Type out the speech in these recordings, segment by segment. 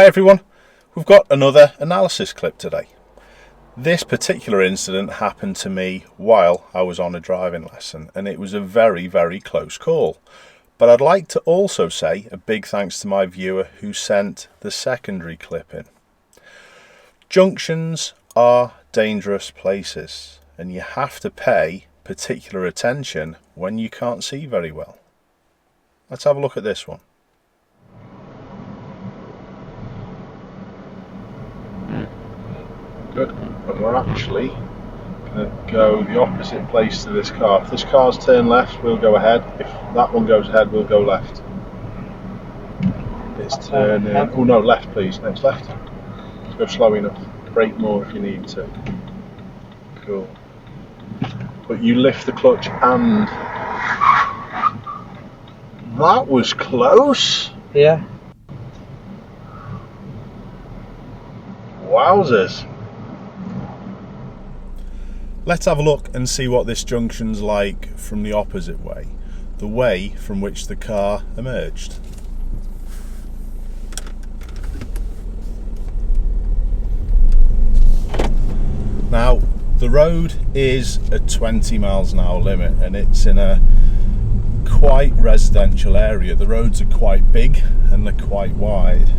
Hi everyone, we've got another analysis clip today. This particular incident happened to me while I was on a driving lesson, and it was a very close call. But I'd like to also say a big thanks to my viewer who sent the secondary clip in. Junctions are dangerous places, and you have to pay particular attention when you can't see very well. Let's have a look at this one. Good, and we're actually going to go the opposite place to this car. If this car's turned left, we'll go ahead. If that one goes ahead, we'll go left. It's turning. Oh no, left please, next left. Let's go slow enough. Brake more if you need to. Cool. But you lift the clutch and... That was close! Yeah. Wowzers! Let's have a look and see what this junction's like from the opposite way, the way from which the car emerged. Now, the road is a 20 miles an hour limit and it's in a quite residential area. The roads are quite big and they're quite wide.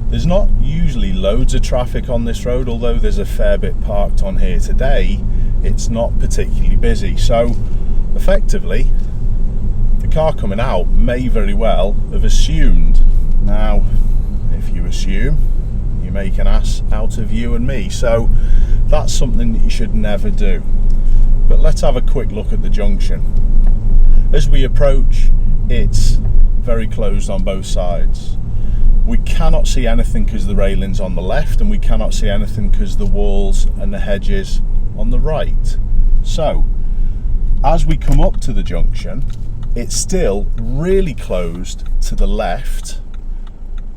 There's not usually loads of traffic on this road, although there's a fair bit parked on here today. It's not particularly busy, so effectively the car coming out may very well have assumed. Now, if you assume, you make an ass out of you and me, so that's something that you should never do. But let's have a quick look at the junction. As we approach, it's very closed on both sides. We cannot see anything because the railing's on the left, and we cannot see anything because the walls and the hedges on the right. So as we come up to the junction, it's still really closed to the left,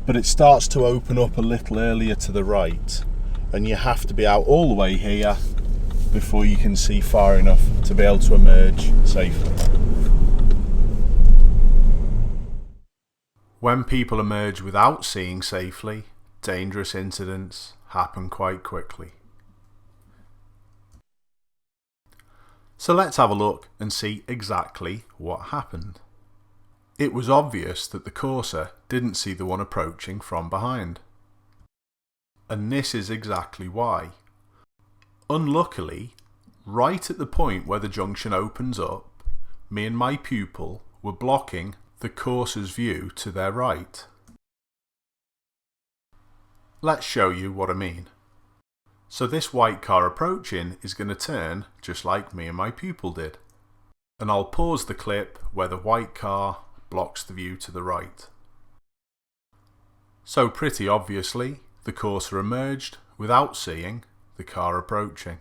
but it starts to open up a little earlier to the right, and you have to be out all the way here before you can see far enough to be able to emerge safely. When people emerge without seeing safely, dangerous incidents happen quite quickly. So let's have a look and see exactly what happened. It was obvious that the Corsa didn't see the one approaching from behind. And this is exactly why. Unluckily, right at the point where the junction opens up, me and my pupil were blocking the Corsa's view to their right. Let's show you what I mean. So this white car approaching is going to turn just like me and my pupil did. And I'll pause the clip where the white car blocks the view to the right. So pretty obviously, the Corsa emerged without seeing the car approaching,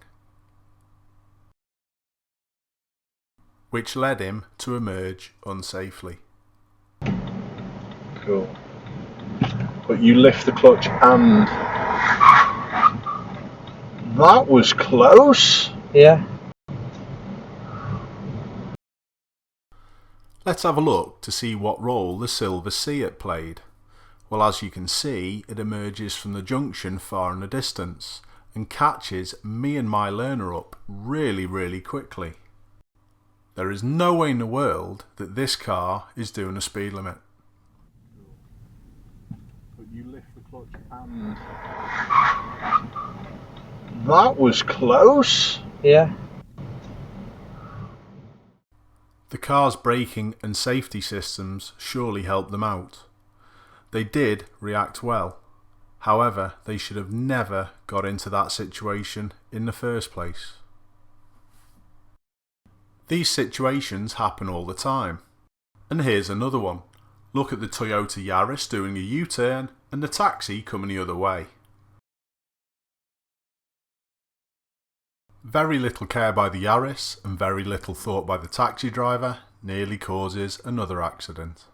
which led him to emerge unsafely. Cool. But you lift the clutch and... That was close! Yeah. Let's have a look to see what role the silver Seat played. Well, as you can see, it emerges from the junction far in the distance and catches me and my learner up really quickly. There is no way in the world that this car is doing a speed limit. But you lift the clutch and... That was close! Yeah. The car's braking and safety systems surely helped them out. They did react well. However, they should have never got into that situation in the first place. These situations happen all the time. And here's another one. Look at the Toyota Yaris doing a U-turn and the taxi coming the other way. Very little care by the Yaris and very little thought by the taxi driver nearly causes another accident.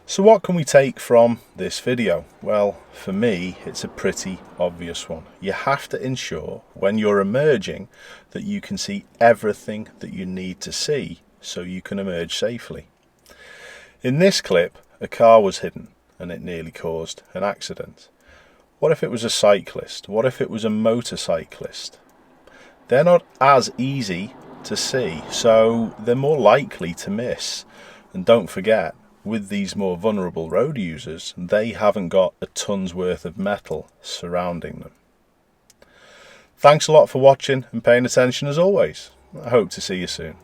So what can we take from this video? Well, for me, it's a pretty obvious one. You have to ensure when you're emerging that you can see everything that you need to see so you can emerge safely. In this clip, a car was hidden and it nearly caused an accident? What if it was a cyclist? What if it was a motorcyclist? They're not as easy to see, so they're more likely to miss. And don't forget, with these more vulnerable road users, they haven't got a ton's worth of metal surrounding them. Thanks a lot for watching and paying attention as always. I hope to see you soon.